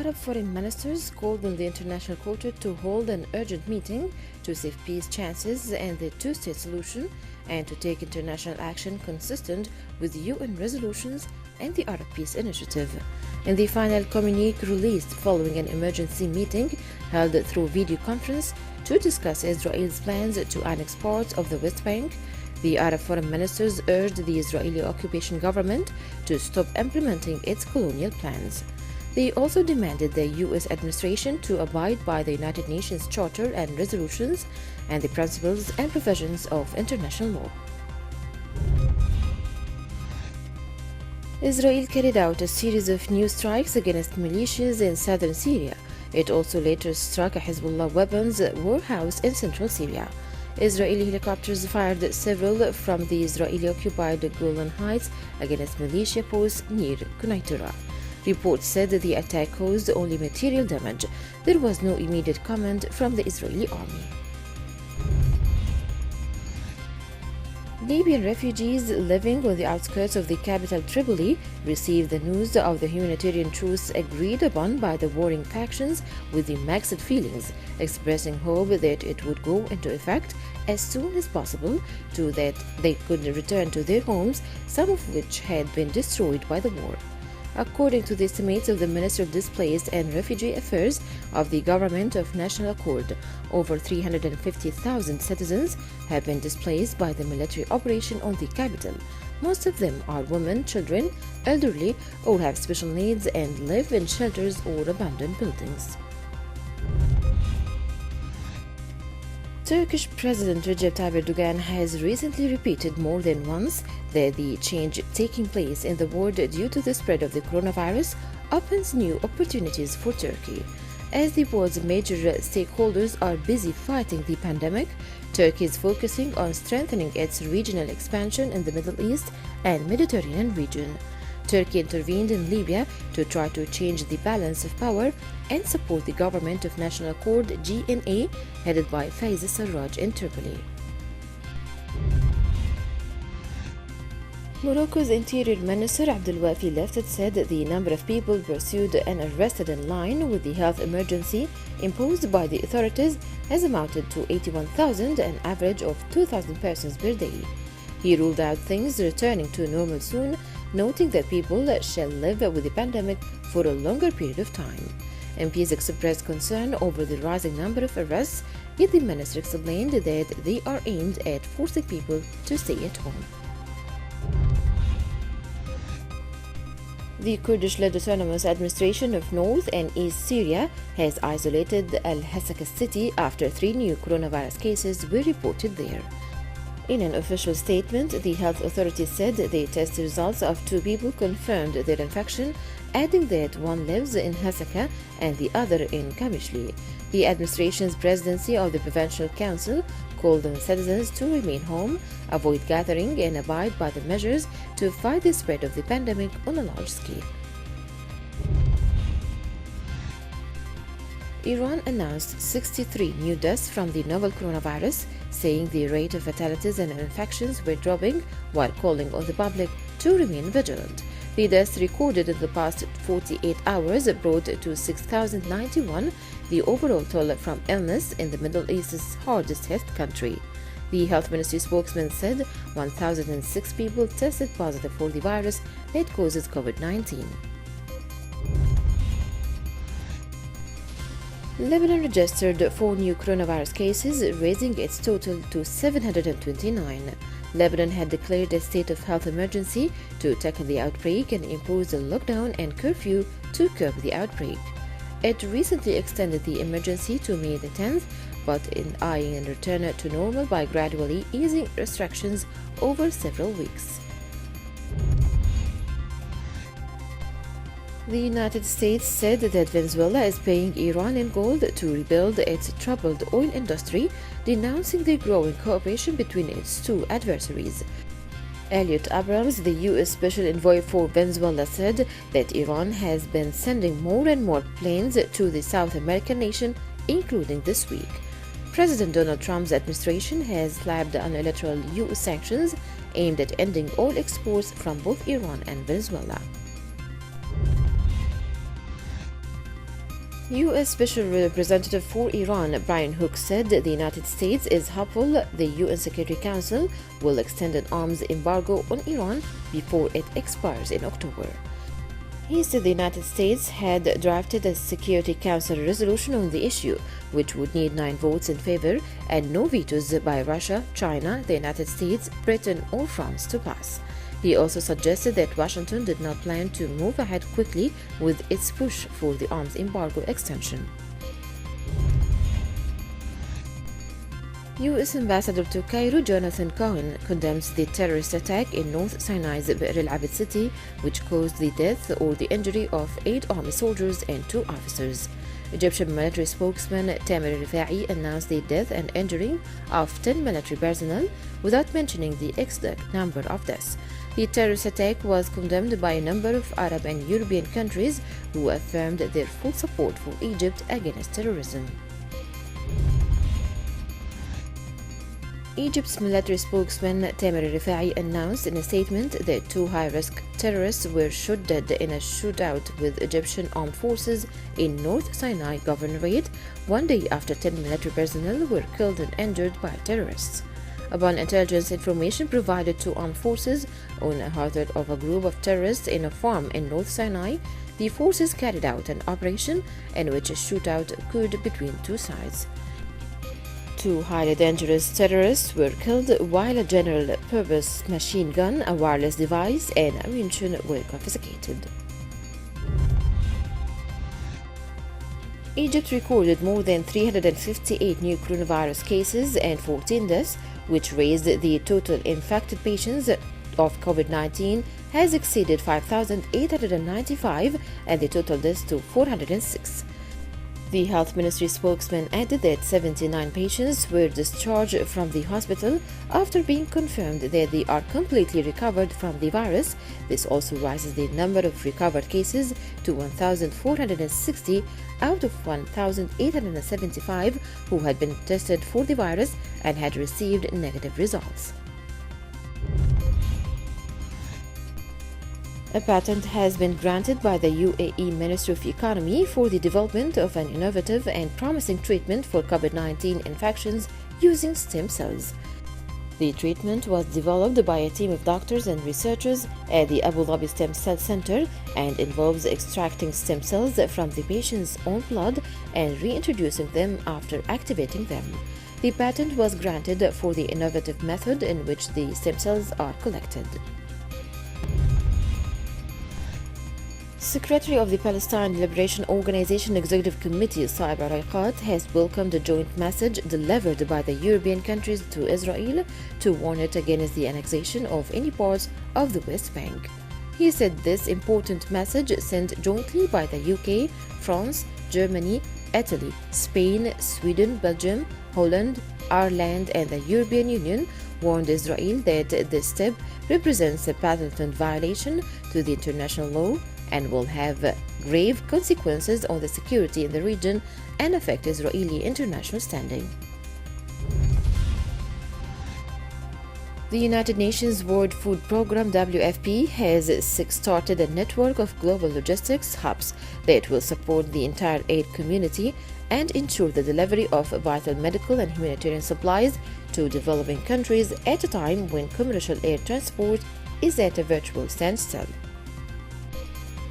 Arab foreign ministers called on the international quartet to hold an urgent meeting to save peace chances and the two-state solution and to take international action consistent with UN resolutions and the Arab Peace Initiative. In the final communique released following an emergency meeting held through video conference to discuss Israel's plans to annex parts of the West Bank, the Arab foreign ministers urged the Israeli occupation government to stop implementing its colonial plans. They also demanded the U.S. administration to abide by the United Nations Charter and resolutions and the principles and provisions of international law. Israel carried out a series of new strikes against militias in southern Syria. It also later struck a Hezbollah weapons warehouse in central Syria. Israeli helicopters fired several from the Israeli-occupied Golan Heights against militia posts near Quneitra. Reports said that the attack caused only material damage. There was no immediate comment from the Israeli army. Libyan refugees living on the outskirts of the capital Tripoli received the news of the humanitarian truce agreed upon by the warring factions with the mixed feelings, expressing hope that it would go into effect as soon as possible so that they could return to their homes, some of which had been destroyed by the war. According to the estimates of the Minister of Displaced and Refugee Affairs of the Government of National Accord, over 350,000 citizens have been displaced by the military operation on the capital. Most of them are women, children, elderly, or have special needs and live in shelters or abandoned buildings. Turkish President Recep Tayyip Erdogan has recently repeated more than once that the change taking place in the world due to the spread of the coronavirus opens new opportunities for Turkey. As the world's major stakeholders are busy fighting the pandemic, Turkey is focusing on strengthening its regional expansion in the Middle East and Mediterranean region. Turkey intervened in Libya to try to change the balance of power and support the Government of National Accord (GNA) headed by Fayez Sarraj in Tripoli. Morocco's Interior Minister Abdelwafi Leftet said that the number of people pursued and arrested in line with the health emergency imposed by the authorities has amounted to 81,000, an average of 2,000 persons per day. He ruled out things returning to normal soon, noting that people shall live with the pandemic for a longer period of time. MPs expressed concern over the rising number of arrests, yet the minister explained that they are aimed at forcing people to stay at home. The Kurdish-led Autonomous Administration of North and East Syria has isolated Al-Hasaka city after 3 new coronavirus cases were reported there. In an official statement, the health authorities said the test results of 2 people confirmed their infection, adding that one lives in Hasaka and the other in Kamishli. The administration's presidency of the Provincial Council called on citizens to remain home, avoid gathering, and abide by the measures to fight the spread of the pandemic on a large scale. Iran announced 63 new deaths from the novel coronavirus, saying the rate of fatalities and infections were dropping while calling on the public to remain vigilant. The deaths recorded in the past 48 hours brought to 6,091 the overall toll from illness in the Middle East's hardest hit country. The health ministry spokesman said 1,006 people tested positive for the virus that causes COVID-19. Lebanon registered 4 new coronavirus cases, raising its total to 729. Lebanon had declared a state of health emergency to tackle the outbreak and imposed a lockdown and curfew to curb the outbreak. It recently extended the emergency to May the 10th, but in eyeing a return to normal by gradually easing restrictions over several weeks. The United States said that Venezuela is paying Iran in gold to rebuild its troubled oil industry, denouncing the growing cooperation between its two adversaries. Elliot Abrams, the U.S. Special Envoy for Venezuela, said that Iran has been sending more and more planes to the South American nation, including this week. President Donald Trump's administration has slapped unilateral U.S. sanctions aimed at ending oil exports from both Iran and Venezuela. U.S. Special Representative for Iran Brian Hook said the United States is hopeful the UN Security Council will extend an arms embargo on Iran before it expires in October. He said the United States had drafted a Security Council resolution on the issue, which would need 9 votes in favor and no vetoes by Russia, China, the United States, Britain, or France to pass. He also suggested that Washington did not plan to move ahead quickly with its push for the arms embargo extension. U.S. Ambassador to Cairo Jonathan Cohen condemns the terrorist attack in North Sinai's Be'r el Abed city, which caused the death or the injury of 8 army soldiers and 2 officers. Egyptian military spokesman Tamer Rifa'i announced the death and injury of 10 military personnel without mentioning the exact number of deaths. The terrorist attack was condemned by a number of Arab and European countries who affirmed their full support for Egypt against terrorism. Egypt's military spokesman Tamer Rifa'i announced in a statement that 2 high-risk terrorists were shot dead in a shootout with Egyptian armed forces in North Sinai Governorate 1 day after 10 military personnel were killed and injured by terrorists. Upon intelligence information provided to armed forces on a hazard of a group of terrorists in a farm in North Sinai, the forces carried out an operation in which a shootout occurred between 2 sides. 2 highly dangerous terrorists were killed while a general-purpose machine gun, a wireless device, and ammunition were confiscated. Egypt recorded more than 358 new coronavirus cases and 14 deaths, which raised the total infected patients of COVID-19 has exceeded 5,895 and the total deaths to 406. The health ministry spokesman added that 79 patients were discharged from the hospital after being confirmed that they are completely recovered from the virus. This also rises the number of recovered cases to 1,460 out of 1,875 who had been tested for the virus and had received negative results. A patent has been granted by the UAE Ministry of Economy for the development of an innovative and promising treatment for COVID-19 infections using stem cells. The treatment was developed by a team of doctors and researchers at the Abu Dhabi Stem Cell Center and involves extracting stem cells from the patient's own blood and reintroducing them after activating them. The patent was granted for the innovative method in which the stem cells are collected. Secretary of the Palestine Liberation Organization Executive Committee Saeb Erekat has welcomed a joint message delivered by the European countries to Israel to warn it against the annexation of any parts of the West Bank. He said this important message sent jointly by the UK, France, Germany, Italy, Spain, Sweden, Belgium, Holland, Ireland, and the European Union warned Israel that this step represents a patent violation to the international law and will have grave consequences on the security in the region and affect Israeli international standing. The United Nations World Food Programme WFP has started a network of global logistics hubs that will support the entire aid community and ensure the delivery of vital medical and humanitarian supplies to developing countries at a time when commercial air transport is at a virtual standstill.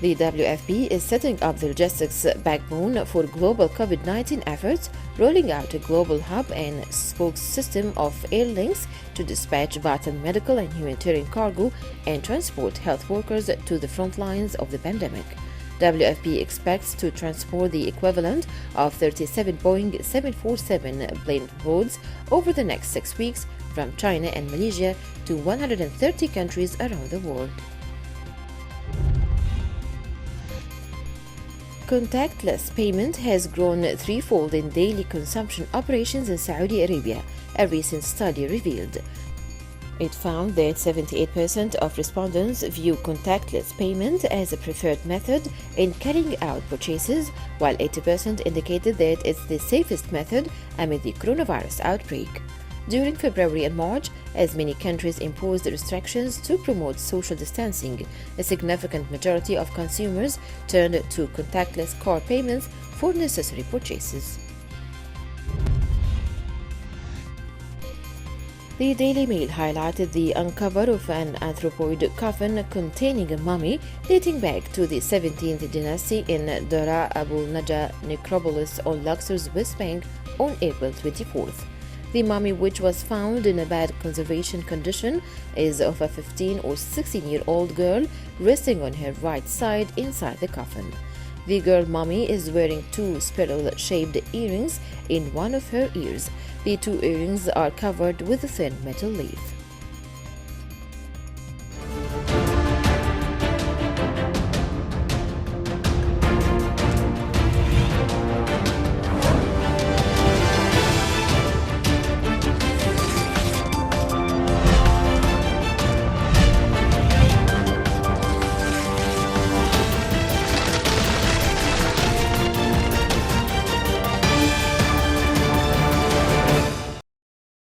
The WFP is setting up the logistics backbone for global COVID-19 efforts, rolling out a global hub and spoke system of air links to dispatch vital medical and humanitarian cargo and transport health workers to the front lines of the pandemic. WFP expects to transport the equivalent of 37 Boeing 747 plane loads over the next 6 weeks from China and Malaysia to 130 countries around the world. Contactless payment has grown threefold in daily consumption operations in Saudi Arabia, a recent study revealed. It found that 78% of respondents view contactless payment as a preferred method in carrying out purchases, while 80% indicated that it's the safest method amid the coronavirus outbreak. During February and March, as many countries imposed restrictions to promote social distancing, a significant majority of consumers turned to contactless card payments for necessary purchases. The Daily Mail highlighted the uncover of an anthropoid coffin containing a mummy dating back to the 17th dynasty in Dara Abu Najah necropolis on Luxor's West Bank on April 24th. The mummy, which was found in a bad conservation condition, is of a 15 or 16-year-old girl resting on her right side inside the coffin. The girl mummy is wearing two spiral-shaped earrings in one of her ears. The two earrings are covered with a thin metal leaf.